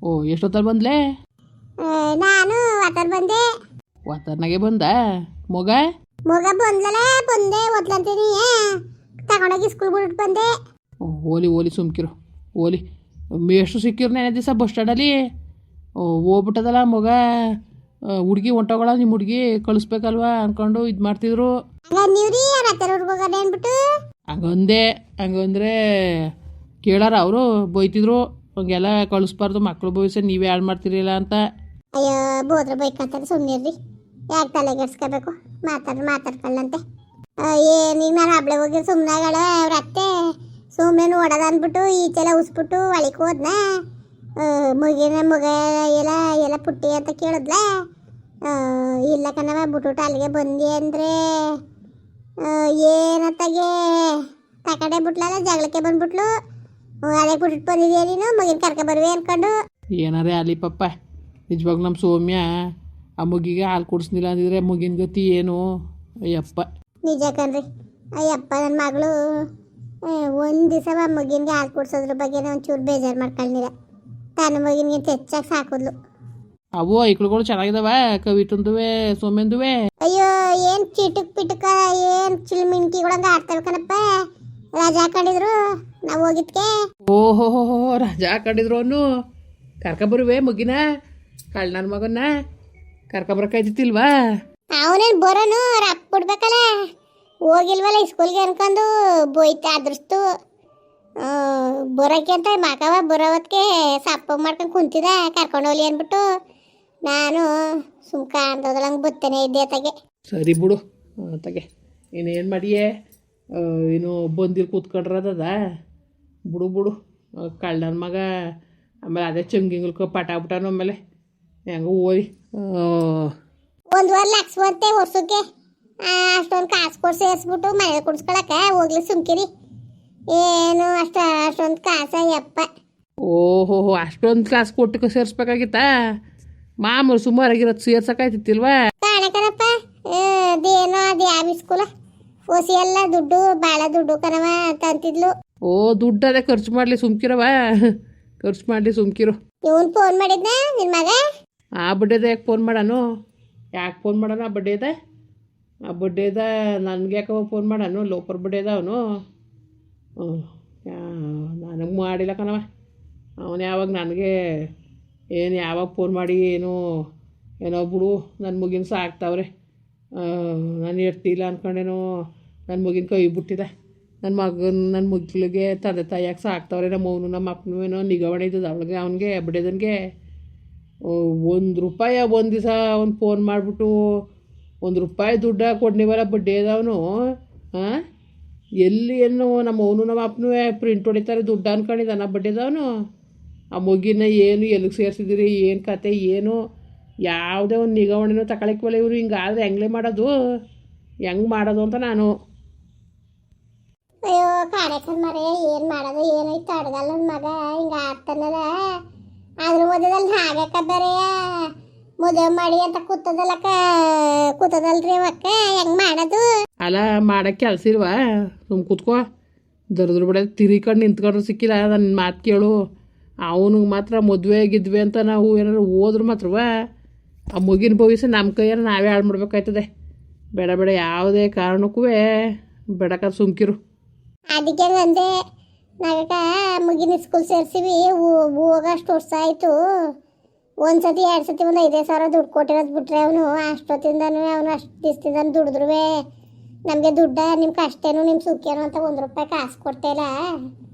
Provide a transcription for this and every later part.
ಓ ಎಷ್ಟೊತ್ತಲ್ಲಿ ಬಂದ್ಲೇ? ನಾನು ವಾತರ್ ಬಂದೆ. ವಾತರ್ನಾಗೆ ಬಂದ ಮಗ? ಮಗ ಬಂದ್ಲಲ್ಲ, ಬಂದೆ ಓದ್ಲಂತೀನಿ ತಗೊಂಡೋಗಿ ಸ್ಕೂಲ್ ಬಿಟ್ಟು ಬಂದೆ. ಓಲಿ ಓಲಿ ಸುಮ್ಕಿರು ಓಲಿ. ಮೇಷ್ಟು ಸಿಕ್ಕಿರು ನೆನೆ ದಿವಸ ಬಸ್ ಸ್ಟ್ಯಾಂಡಲ್ಲಿ. ಹೋಗ್ಬಿಟ್ಟದಲ್ಲ ಮಗ. ಹುಡುಗಿ ಹೊಂಟೋಗಳ ನಿಮ್ಮ ಹುಡುಗಿ ಕಳಿಸ್ಬೇಕಲ್ವಾ ಅಂದ್ಕೊಂಡು ಇದು ಮಾಡ್ತಿದ್ರು. ನೀವ್ರಿ ರತ್ತರೂರ್ಗೆ ಹೋಗೋಣ ಅಂದ್ಬಿಟ್ಟು ಹಂಗಂದ್ರೆ ಕೇಳಾರ ಅವರು ಬೈತಿದ್ರು, ಹಂಗೆಲ್ಲ ಕಳಿಸ್ಬಾರ್ದು ಮಕ್ಳು ಭವಿಷ್ಯ ನೀವೇ ಹಾಳು ಮಾಡ್ತಿರಲಿಲ್ಲ ಅಂತ. ಅಯ್ಯೋ ಬೋದ್ರ ಬೈಕಂತಾರೆ, ಸುಮ್ಮನಿರ್ರಿ, ಯಾಕೆ ತಲೆಗೆಡ್ಸ್ಕೋಬೇಕು, ಮಾತಾಡ್ಕೊಳ್ಳಂತೆ. ಏನೀಗ ನಾನು ಹಬ್ಳೆ ಹೋಗಿ ಸುಮ್ಮನಾಗಳ ಅವ್ರ ಅತ್ತೆ ಸುಮ್ಮನೆ ನೋಡೋದ ಅಂದ್ಬಿಟ್ಟು ಈಚೆಲ್ಲ ಉಸ್ಬಿಟ್ಟು ಒಳಕ್ಕೆ ಹೋದ್ನ. ಮಗ ಎಲ್ಲ ಪುಟ್ಟಿ ಅಂತ ಕೇಳಿದ್ಲ. ಇಲ್ಲ ಕಣವ ಬಿಟ್ಬಿಟ್ಟು ಅಲ್ಲಿಗೆ ಬಂದಿ ಅಂದರೆ ಏನತ್ತಾಗೆ ತಕಡೆ ಬಿಟ್ಲಲ್ಲ, ಜಗಳಕ್ಕೆ ಬಂದ್ಬಿಟ್ಲು. ಅದೇ ಬಿಟ್ಬಿಟ್ಟು ಬಂದಿದ್ಯಾ ನೀನು, ಮಗಿನ ಕರ್ಕೊ ಬರ್ವಿ ಅನ್ಕೊಂಡು. ಏನಾರೇ ಅಲ್ಲಿ ಪಪ್ಪ, ನಿಜವಾಗ ನಮ್ಮ ಸೌಮ್ಯ ಆ ಮಗಿಗೆ ಹಾಲು ಕೊಡಿಸ್ನಿಲ್ಲ ಅಂದಿದ್ರೆ ಮಗಿನ ಗತಿ ಏನು? ಅಯ್ಯಪ್ಪ ನಿಜ ಕಣ್ರಿ. ಅಯ್ಯಪ್ಪ ನನ್ನ ಮಗಳು ಒಂದು ದಿವಸ ಮಗಿನ್ಗೆ ಹಾಲು ಕೊಡ್ಸೋದ್ರ ಬಗ್ಗೆ ಒಂಚೂರು ಬೇಜಾರು ಮಾಡ್ಕೊಳ್ಳಿಲ್ಲ. ತನ್ನ ಮಗಿನ್ಗೆ ಹೆಚ್ಚಾಗಿ ಸಾಕಿದ್ಲು. ಅವು ಐಕ್ಳುಗಳು ಚೆನ್ನಾಗಿದಾವ, ಕವಿತಂದುವೆ ಸೌಮ್ಯಂದುವೆ. ಅಯ್ಯೋ ಏನು ಪಿಟುಕ ಏನು ಚಿಲ್ಮಿಣ್ಕಿಗಳಂಗೆ ಆಡ್ತವೆ ಕಣಪ್ಪ. ರಜಾ ಹಾಕೊಂಡಿದ್ರು ನಾವು ಹೋಗಿದ್ಕೆ. ಓಹೋ ರಜಾ ಹಾಕೊಂಡಿದ್ರು ಅವನು. ಕರ್ಕೊಬರುವೆ ಮಗಿನ, ಕಳ್ ನನ್ನ ಮಗನ್ನ ಕರ್ಕೊಬರಕ್ಕಾಯ್ತಿಲ್ವಾ? ಅವನೇನು ಬರೋನು ರಪ್ಪ ಬಿಡ್ಬೇಕಲ್ಲ, ಹೋಗಿಲ್ವಲ್ಲ ಸ್ಕೂಲ್ಗೆ ಅನ್ಕೊಂಡು ಬೋಯ್ತಾ ಅದ್ರಸ್ತು. ಬರೋಕ್ಕೆ ಅಂತ ಮಗವ ಬರೋವತ್ಗೆ ಸಪ್ಪ ಮಾಡ್ಕೊಂಡು ಕುಂತಿದ, ಕರ್ಕೊಂಡು ಹೋಗ್ಲಿ ಅಂದ್ಬಿಟ್ಟು ನಾನು ಸುಮ್ಕ ಅಂದೋದ್ರಂಗೆ ಬತ್ತೇನೆ ಇದ್ದೆ ತಗೆ. ಸರಿ ಬಿಡು ತಗೆ, ಇನ್ನೇನು ಮಾಡಿಯೇ, ಏನು ಬಂದಿರು ಕೂತ್ಕೊಂಡ್ರದ ಬಿಡು. ಕಳ್ ನನ್ನ ಮಗ ಆಮೇಲೆ ಅದೇ ಚಂಗಿಂಗ್ಲಕ್ಕ ಪಟ ಬಿಟ್ಟಾನು. ಆಮೇಲೆ ಹೆಂಗ ಹೋಗಿ 1.5 ಲಕ್ಷ ಬಂತೆ ವರ್ಷಕ್ಕೆ. ಅಷ್ಟೊಂದು ಕಾಸು ಕೊಟ್ಟು ಸೇರಿಸ್ಬಿಟ್ಟು ಮನೆ ಕುಡಿಸ್ಕೊಳಕ್ಕೆ ಹೋಗ್ಲಿ ಸುಮ್ಕಿರಿ. ಏನು ಅಷ್ಟೊಂದು ಕಾಸ ಯಪ್ಪ. ಓಹೋ ಅಷ್ಟೊಂದು ಕಾಸು ಕೊಟ್ಟು ಸೇರಿಸ್ಬೇಕಾಗಿತ್ತಾ? ಮಾಮೂಲು ಸುಮಾರಾಗಿರೋದು ಸೇರ್ಸಕ್ಕಾಯ್ತಿಲ್ವಾ? ಕಾಣಕನಪ್ಪ ಅದೇನೋ ಅದು ಯಾವ ಸ್ಕೂಲ ಓಸಿ ಎಲ್ಲ ದುಡ್ಡು ಭಾಳ ದುಡ್ಡು ಕಣವ ತಂತಿದ್ಲು. ಓ ದುಡ್ಡು ಅದೇ ಖರ್ಚು ಮಾಡಲಿ ಸುಮ್ಕಿರವ, ಖರ್ಚು ಮಾಡಲಿ ಸುಮ್ಕಿರು. ಇವನು ಫೋನ್ ಮಾಡಿದ್ನ ನಿನ್ನ ಮಗ? ಆ ಬಡ್ಡೆದ ಯಾಕೆ ಫೋನ್ ಮಾಡೋನು? ಯಾಕೆ ಫೋನ್ ಮಾಡೋಣ? ಆ ಬಡ್ಡೆದ ನನಗೆ ಯಾಕವ ಫೋನ್ ಮಾಡೋನು? ಲೋಪರ್ ಬಡ್ಡೆದ ಅವನು. ನನಗೆ ಮಾಡಿಲ್ಲ ಕಣವ ಅವನು. ಯಾವಾಗ ನನಗೆ ಏನು ಯಾವಾಗ ಫೋನ್ ಮಾಡಿ ಏನೋ ಬಿಡು ನನ್ನ ಮುಗಿನ ಸಾಕ್ತಾವ್ರೆ, ನಾನು ಇರ್ತಿಲ್ಲ ಅಂದ್ಕೊಂಡೇನೋ ನನ್ನ ಮುಗಿನ ಕೈ ಬಿಟ್ಟಿದೆ. ನನ್ನ ಮಕ್ಳಿಗೆ ತಂದೆ ತಾಯಿಯಾಗಿ ಸಾಕ್ತಾವ್ರೆ. ನಮ್ಮ ಅವನು ನಮ್ಮ ಅಪ್ಪನೂ ಏನೋ ನಿಗಾವಣೆ ಇದ್ದದ್ದು ಅವಳಿಗೆ, ಅವನಿಗೆ ಬಡ್ಡೆದನಿಗೆ. ₹1 ಒಂದು ದಿವಸ ಅವ್ನು ಫೋನ್ ಮಾಡಿಬಿಟ್ಟು ₹1 ದುಡ್ಡು ಕೊಡ್ನಿವಲ್ಲ ಬಡ್ಡಿ ಅದಾವನು. ಎಲ್ಲಿ ಏನು ನಮ್ಮ ಅವನು ನಮ್ಮ ಅಪ್ಪನೂ ಪ್ರಿಂಟ್ ಹೊಡಿತಾರೆ ದುಡ್ಡು ಅನ್ಕೊಂಡಿದ್ದಾನ ಬಡ್ಡಿ ಅದಾವನು. ಆ ಮಗಿನ ಏನು ಎಲ್ಲಿಗೆ ಸೇರಿಸಿದಿರಿ, ಏನು ಕತೆ, ಏನು ಯಾವುದೇ ಒಂದು ನಿಗಾವಣೆನೂ ತಗೊಳಕ್ವಲ್ಲ ಇವರು. ಹಿಂಗಾದ್ರೆ ಹೆಂಗ್ಲೇ ಮಾಡೋದು ಅಂತ ನಾನು. ಅಯ್ಯೋ ಕಾಣಕನ್ ಮರೆ ಏನು ಮಾಡೋದು ಏನೈತೆ ಅಡ್ಗಲ್ಲ ನನ್ನ ಮಗ ಹಿಂಗೆ ಆಡ್ತಾನಲ್ಲ. ಅದ್ರ ಮಧ್ಯದಲ್ಲಿ ಹಾಗಕ್ಕ ಬರೆಯ ಮದುವೆ ಮಾಡಿ ಅಂತ ಕೂತದಲ್ರಿ ಅವಕ್ಕ, ಹೆಂಗೆ ಮಾಡೋದು? ಅಲ್ಲ ಮಾಡೋಕ್ಕೆ ಕೆಲಸ ಇಲ್ವಾ? ಕೂತ್ಕೋ, ದರ್ದ್ರ ಬಿಡ ತಿರಿಕೊಂಡು ನಿಂತ್ಕೊಂಡ್ರೆ ಸಿಕ್ಕಿಲ್ಲ. ನನ್ನ ಮಾತು ಕೇಳು. ಅವನಿಗೆ ಮಾತ್ರ ಮದುವೆ ಗಿದ್ವೆ ಅಂತ ನಾವು ಏನಾದ್ರು ಹೋದ್ರು ಮಾತ್ರವ ಆ ಮಗಿನ ಭವಿಷ್ಯ ನಮ್ಮ ಕೈಯಾರ ನಾವೇ ಹಾಳು ಮಾಡ್ಬೇಕಾಯ್ತದೆ. ಬೇಡ ಯಾವುದೇ ಕಾರಣಕ್ಕೂ ಬೇಡಕ್ಕ ಸುಮ್ಕಿರು. ಅದಕ್ಕೆ ಅಂದೆ ನಾಗಕ್ಕ ಮಗಿನ ಸ್ಕೂಲ್ ಸೇರಿಸಿವಿ, ಹೋಗೋಷ್ಟು ವರ್ಷ ಆಯಿತು. ಒಂದು ಸತಿ 2 ಸತಿ ಒಂದು 5,000 ದುಡ್ಡು ಕೊಟ್ಟಿರೋದು ಬಿಟ್ರೆ ಅವನು ಅಷ್ಟೊತ್ತಿಂದನೂ ಅವನು ಅಷ್ಟು ದಿವಸದಿಂದ ದುಡಿದ್ರು ನಮಗೆ ದುಡ್ಡ ನಿಮ್ಮ ಕಷ್ಟೇನು ನಿಮ್ಮ ಸುಖೇನು ಅಂತ ₹1 ಕಾಸು ಕೊಡ್ತಾಯಿಲ್ಲ.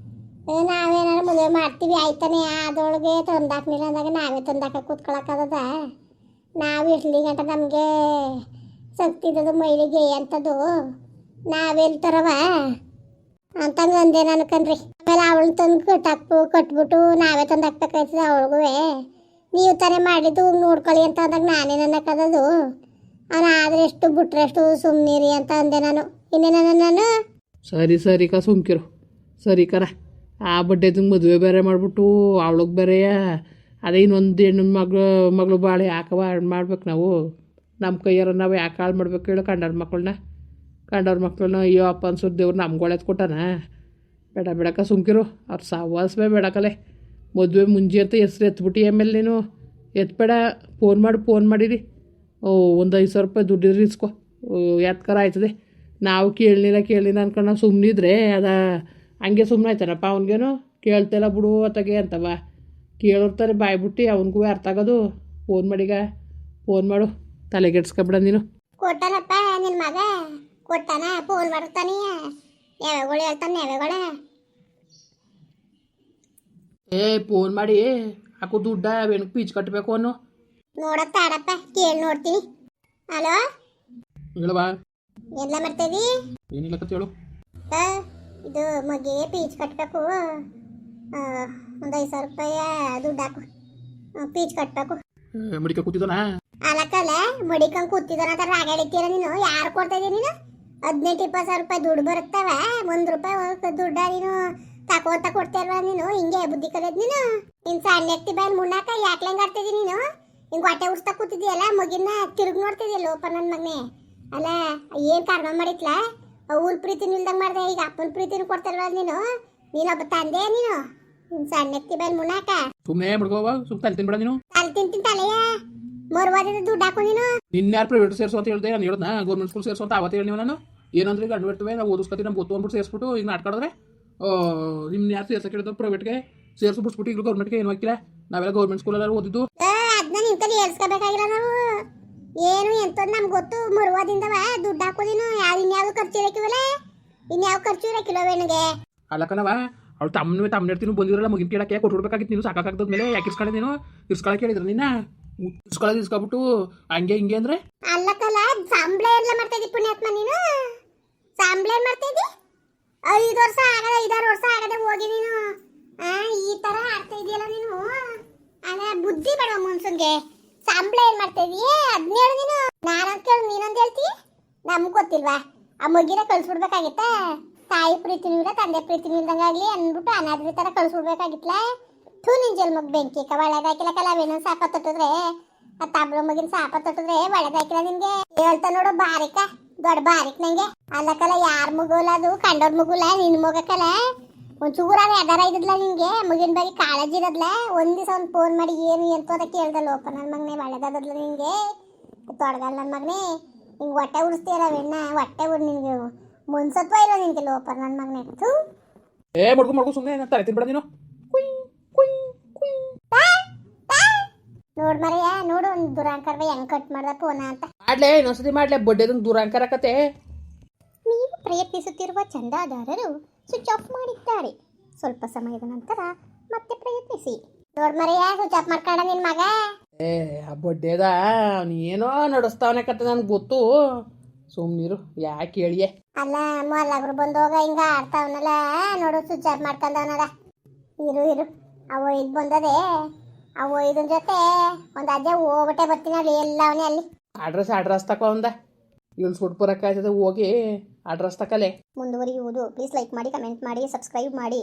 ನಾವೇನಾರು ಮದುವೆ ಮಾಡ್ತೀವಿ ಆಯ್ತಾನೆ, ಅದರೊಳಗೆ ತಂದಾಕ್ನಿಲ್ಲ ಅಂದಾಗ ನಾವೇ ತಂದಾಕ ಕೂತ್ಕೊಳಕ್ಕದ? ನಾವು ಇರ್ಲಿ ಗಂಟ ನಮಗೆ ಶಕ್ತಿ ಇದ್ದದು ಮೈಲಿಗೆ ಅಂಥದ್ದು ನಾವೆಲ್ಲಿ ತರವ ಅಂತಂದು ಅಂದೆ ನಾನು ಕಣ್ರಿ. ಆಮೇಲೆ ಅವಳು ತಂದು ಕಟ್ಬಿಟ್ಟು ನಾವೇ ತಂದು ಹಾಕ್ಬೇಕಾಯ್ತದೆ ಅವಳಿಗೂ. ನೀವು ತಾನೇ ಮಾಡಿದ್ದು ನೋಡ್ಕೊಳ್ಳಿ ಅಂತ ಅಂದಾಗ ನಾನೇನು ಅನ್ನಕ್ಕದದು? ಅವನು ಆದರೆ ಎಷ್ಟು ಬಿಟ್ರೆ ಎಷ್ಟು ಸುಮ್ಮನಿರಿ ಅಂತ ಅಂದೆ ನಾನು. ಇನ್ನೇನ ನಾನು ಸರಿ ಕ ಸುಮ್ಕಿರು. ಸರಿ ಕರ, ಆ ಬಡ್ಡೆದು ಮದುವೆ ಬೇರೆ ಮಾಡಿಬಿಟ್ಟು ಅವಳಿಗೆ ಬೇರೆಯ ಅದೇ ಇನ್ನೊಂದು ಹೆಣ್ಣು ಮಗಳು ಬಾಳೆ ಯಾಕವ ಹಾಳು ಮಾಡ್ಬೇಕು ನಾವು? ನಮ್ಮ ಕೈಯಾರ ನಾವು ಯಾಕೆ ಹಾಳು ಮಾಡ್ಬೇಕು ಹೇಳು? ಕಂಡವ್ರ ಮಕ್ಕಳನ್ನ ಅಯ್ಯೋ ಅಪ್ಪ ಅನ್ಸೋದು ದೇವ್ರು ನಮ್ಗೊಳತ್ ಕೊಟ್ಟಾನ. ಬೇಡಕ್ಕ ಸುಮ್ಕಿರು. ಅವ್ರು ಸವಾಸವೇ ಬೇಡಕಲೆ. ಮದುವೆ ಮುಂಜೆ ಅಂತ ಹೆಸ್ರು ಎತ್ಬಿಟ್ಟು ಆಮೇಲೆ ನೀನು ಎತ್ಬೇಡ. ಫೋನ್ ಮಾಡಿರಿ. ಒಂದು 5,000 ರೂಪಾಯಿ ದುಡ್ಡಿದ್ರೆ ಇಸ್ಕೊ, ಎತ್ಕರ ಆಯ್ತದೆ. ನಾವು ಕೇಳಲಿಲ್ಲ ಅನ್ಕೊಂಡು ನಾವು ಸುಮ್ಮನಿದ್ರೆ ಹಂಗೆ ಸುಮ್ಮನೆ ಆಯ್ತಾನಪ್ಪ. ಅವ್ನಿಗೇನು ಕೇಳ್ತಿಲ್ಲ ಬಿಡು ಅತ್ತಗೆ ಅಂತವ. ಕೇಳಿರ್ತಾರೆ ಬಾಯ್ಬಿಟ್ಟು, ಅವನಿಗೂ ಅರ್ಥ ಆಗೋದು. ಫೋನ್ ಮಾಡು, ತಲೆಗೆಡ್ಸ್ಕೊಬಿಡ ನೀನು. ಕೊಟ್ಟಾನಪ್ಪ ನಿನ್ನ ಮಗ, ಕೊಟ್ಟಾನ. ಫೋನ್ ಮಾಡ್ತಾನೆ, ಯಾವ್ಯಾಗಳು ಹೇಳ್ತಾನೆ ಯಾವ್ಯಾಗಳ. ಫೋನ್ ಮಾಡಿ ಹಾಕು ದುಡ್ಡ ವೆಣಕ್ಕೆ ಪೀಚ್ ಕಟ್ಟಬೇಕು ಅನ್ನೋ. ನೋಡತ್ತಾಡಪ್ಪ, ಕೇಳಿ ನೋಡ್ತೀನಿ. ಹಲೋ, ಹೇಳವಾ. ಎಲ್ಲ ಮಾಡ್ತೀವಿ? ಏನಿಲ್ಲ ಕತೆ ಹೇಳು. ಇದು ಮಗಿಗೆ ಪೀಚ್ ಕಟ್ಟಬೇಕು. ಒಂದು 5,000 ರೂಪಾಯಿ ದುಡ್ಡು ಹಾಕು, ಪೀಚ್ ಕಟ್ಟಬೇಕು. ಮಡಿಕ ಕೂತಿದ್ದಾನ? ಅಲಕ್ಕಲ್ಲ, ಮಡಿಕಂಗೆ ಕೂತಿದ್ದಾನ ಅಂತ ರಾಗ ಹೇಳಿದ್ದೀರ ನೀನು. ಯಾರು ಕೊಡ್ತಾ ಇದೀಯ ನೀನು? 18-20 ರೂಪಾಯಿ ದುಡ್ಡು ಬರುತ್ತವ. 1 ರೂಪಾಯಿ ದುಡ್ಡ ನೀನು ತಕೋತ ಕೊಡ್ತೀರಲ್ಲ ನೀನು. ಹಿಂಗೆ ಬುದ್ಧಿ ಕಲಿಯೋದು ನೀನು. ಸಣ್ಣ ಎತ್ತಿ ಬಾಯಲ್ಲಿ ಮುನ್ನಾಕ ಯಾಕೆ ಹೆಂಗೆ ಆಡ್ತಿದ್ದಿ ನೀನು? ಹಿಂಗೆ ಹೊಟ್ಟೆ ಉಡ್ಸ್ತಾ ಕೂತಿದ್ದೀಯಲ್ಲ, ಮಗಿನ ತಿರುಗಿ ನೋಡ್ತಿದ್ಯಲ್ಲ ಲೋಪ ನನ್ನ ಮಗನೇ. ಅಲ್ಲ, ಏನು ಕಾರಣ ಮಾಡಿತ್ಲ? ಅವ್ರ ಪ್ರೀತಿನೂ ಇಲ್ದಂಗೆ ಮಾಡಿದೆ. ಈಗ ಅಪ್ಪನ ಪ್ರೀತಿನೂ ಕೊಡ್ತಾರಲ್ಲ ನೀನೊಬ್ಬ ತಂದೆ ನೀನು. ಸಣ್ಣ ಎತ್ತಿ ಬಾಯಲ್ಲಿ ಮುನ್ನಾಕ ಸುಮ್ಮನೆ ಮುಡ್ಕೋವ. ಸುಮ್ಮನೆ ತಲೆ ತಿನ್ಬೇಡ ನೀನು. ತಲೆ ತಿಂತೀನಿ ತಲೆಯ ಮರುವಾದ ದುಡ್ಡು ಹಾಕು ನೀನು. ನಿನ್ನ ಯಾರು ಪ್ರೈವೇಟ್ ಸೇರಿಸು ಅಂತ ಹೇಳ್ದೆ? ನಾನು ಹೇಳ್ದ ಗೌರ್ಮೆಂಟ್ ಸ್ಕೂಲ್ ಸೇರಿಸು ಅಂತ ಅವತ್ತು ಹೇಳಿ ನಾನು. ಏನಂದ್ರೆ ಈಗ ಅಡ್ಬಿಡ್ತವೆ, ನಾವು ಓದಿಸ್ಕೊತೀವಿ, ನಮ್ಗೆ ಗೊತ್ತು ಅಂದ್ಬಿಟ್ಟು ಸೇರಿಸ್ಬಿಟ್ಟು ಈಗ ನಾಟ್ಕಾಡಿದ್ರೆ ನಿಮ್ಮ ಯಾರು ಸೇರ್ಸಕ್ಕೆ ಹೇಳಿದ್ರು? ಪ್ರೈವೇಟ್ಗೆ ಸೇರಿಸು ಬಿಡ್ಸ್ಬಿಟ್ಟು ಈಗ ಗೌರ್ಮೆಂಟ್ಗೆ ಏನು ಹಾಕಿಲ್ಲ. ನಾವೆಲ್ಲ ಗೌರ್ಮೆಂಟ್ ಸ್ಕೂಲಲ್ಲಿ ಓದಿದ್ದು. ಅದನ್ನ ನಿನ್ ಕಲಿ ಹೇಳ್ಸ್ಕೋಬೇಕಾಗಿಲ್ಲ ನಾವು. ಏನು ಎಂತದ್ದು ನಮ್ಗೆ ಗೊತ್ತು. ಮರುವಾದಿಂದವ ದುಡ್ಡು ಹಾಕೋದಿನು. ಇನ್ಯಾವುದು ಖರ್ಚು ಇರಕ್ಕಿವಲ್ಲ, ಇನ್ಯಾವ ಖರ್ಚು ಇರಕ್ಕಿಲ್ಲ ವೇಣಿಗೆ. ಅಲ್ಲಕ್ಕನವ, ಅವಳು ತಮ್ಮನೇಡ್ತೀನಿ ಬಂದಿರಲ್ಲ ಮುಗಿನ ಕೇಳಕ್ಕೆ ಕೊಟ್ಬಿಡ್ಬೇಕಾಗಿತ್ತು. ನೀನು ಸಾಕಾಗ್ತದ ಮೇಲೆ ಯಾಕೆ ಇಸ್ಕೊಳ್ಳೆ? ನೀನು ಇಸ್ಕೊಳಕ್ಕೆ ಹೇಳಿದ್ರು ನಿನ್ನ. ಇಸ್ಕೊಬಿಟ್ಟು ಹಂಗೆ ಹಿಂಗೆ ಅಂದ್ರೆ ಅಲ್ಲಕ್ಕಲ್ಲ, ಸಂಬಳ ಎಲ್ಲ ಮಾಡ್ತಾ ಇದ್ದಿ ಪುಣ್ಯಾತ್ಮ ನೀನು. ಸಂಬಳ ಮಾಡ್ತಾ ಇದ್ದಿ. 5 ವರ್ಷ ಆಗದೆ, 5-6 ವರ್ಷ ಆಗದೆ ಹೋಗಿ ನೀನು ಈ ತರ ಆಡ್ತಾ ಇದೆಯಲ್ಲ ನೀನು. ಅಲ್ಲ, ಬುದ್ಧಿ ಬೇಡ ಮನ್ಸನ್ಗೆ. ಸಂಬಳ ಏನ್ ಮಾಡ್ತಾ ಇದೀಯ? 17 ನೀನು. ನಾನಂತ ಕೇಳು, ನೀನಂತ ಹೇಳ್ತೀಯ? ನಮ್ಗೆ ಗೊತ್ತಿಲ್ವಾ? ಆ ಮಗಿನ ಕಳ್ಸ್ಬಿಡ್ಬೇಕಾಗಿತ್ತ. ತಾಯಿ ಪ್ರೀತಿನೂ ಇಲ್ಲ, ತಂದೆ ಪ್ರೀತಿನೂ ಇಲ್ದಂಗಾಗ್ಲಿ ಅಂದ್ಬಿಟ್ಟು ಅನಾದ್ರಿ ತರ ಕಳ್ಸ್ಬಿಡ್ಬೇಕಾಗಿತ್ಲ. ಥೂ, ನಿನ್ ಜಲ್ ಮಗ್ ಬೆಂಕಿ ಒಳ್ಳೇದಾಕಿಲ್ಲ ಕಲಾವೇನೋ. ಸಾಪ ತೊಟ್ಟಿದ್ರೆ, ಆ ತಬ್ಳ ಮಗಿನ ಸಾಪ ತೊಟ್ಟಿದ್ರೆ ಒಳ್ಳೇದಾಕಿಲ್ಲ ನಿನ್ಗೆ. ಹೇಳ್ತಾ ನೋಡು, ಬಾರಿಕ ದೊಡ್ಡ ಬಾರಿಕ್ ನಂಗೆ. ಅಲ್ಲಕ್ಕಲ್ಲ, ಯಾರ ಮಗುಲ್ಲ ಅದು? ಕಂಡೋರ್ ಮಗುಲ್ಲ, ನಿನ್ ಮಗಕ್ಕಲ್ಲ. ಒಂಚೂರಾಗ ಎದಾರ ಇದ್ಲ ನಿನ್ಗೆ. ಮಗಿನ ಬಗ್ಗೆ ಕಾಳಜಿ ಇರದ್ಲ. ಒಂದ್ ದಿವಸ ಅವ್ನು ಫೋನ್ ಮಾಡಿ ಏನು ಎಂತ ಕೇಳ್ದಲ್ಲ. ಓಪ ನನ್ನ ಮಗನೇ ಒಳ್ಳೇದಾದದ್ಲ ನಿನ್ಗೆ. ತೊಡಗಲ್ಲ ನನ್ನ ಮಗನೇ. ಹಿಂಗೆ ಹೊಟ್ಟೆ ಉಡಿಸ್ತೀಯಲ್ಲ ವೆಣ್ಣ, ಹೊಟ್ಟೆ ಉಡ್ ನಿನ್ಗೆ ಮುನ್ಸತ್ವ ಇರೋ ನಿನ್ಗೆ ಲೋಪ ನನ್ನ ಮಗನೇ. ಮಡ್ಕೊ ಸುಮ್ಮನೆ ತಲೆ ತಿನ್ಬೇಡ ನೀನು. ನೋಡ್ ಮರೆಯ, ನೋಡು ಒಂದು ದುರಾಂಕರ ಹೆಂಗ್ ಕಟ್ ಮಾಡ್ದ ಫೋನ ಅಂತ. ಮಾಡ್ಲೆ ಇನ್ನೊಂದ್ಸತಿ ಮಾಡ್ಲೆ, ಬಡ್ಡೆದಂಗೆ ದುರಾಂಕರ ಕತೆ. ನೀವು ಪ್ರಯತ್ನಿಸುತ್ತಿರುವ ಚಂದಾದಾರರು ಸ್ವಿಚ್ ಆಫ್ ಮಾಡಿದ್ದಾರೆ. ಸ್ವಲ್ಪ ಸಮಯದ ನಂತರ ಮತ್ತೆ ಪ್ರಯತ್ನಿಸಿ. ನೋಡ್ ಮರೆಯ, ಸ್ವಿಚ್ ಆಫ್ ಮಾಡ್ಕೊಂಡ ನಿನ್ ಮಗ. ಆ ಬಡ್ಡೆದ ಅವನು ಏನೋ ನಡೆಸ್ತಾವನೆ ಕತೆ, ನನ್ಗೆ ಗೊತ್ತು. ಸುಮ್ಮನಿರು, ಯಾಕೆ ಹೇಳಿಯೇ? ಅಲ್ಲ, ಮೊಲ್ಲಬ್ರು ಬಂದೋಗ ಹಿಂಗ ಆಡ್ತಾವನಲ್ಲ ನೋಡು, ಸ್ವಿಚ್ ಆಫ್ ಮಾಡ್ಕೊಂಡವನಲ್ಲ. ಇರು ಅವ ಇದು ಬಂದದೆ. ಅವ ಇದನ್ ಜೊತೆ ಒಂದು ಅಜ್ಜ ಹೋಗ್ಬಿಟ್ಟೆ ಬರ್ತೀನಿ ಅಲ್ಲಿ. ಎಲ್ಲ ಅವನೇ ಅಲ್ಲಿ. ಅಡ್ರೆಸ್ ತಕೋ ಒಂದ ಇಳಿಸ್ಬಿಟ್ಟು ಬರೋಕ್ಕಾಯ್ತದೆ. ಹೋಗಿ ಅಡ್ರೆಸ್ ತಕಲೆ. ಮುಂದುವರಿಯುವುದು. ಪ್ಲೀಸ್ ಲೈಕ್ ಮಾಡಿ, ಕಮೆಂಟ್ ಮಾಡಿ, ಸಬ್ಸ್ಕ್ರೈಬ್ ಮಾಡಿ.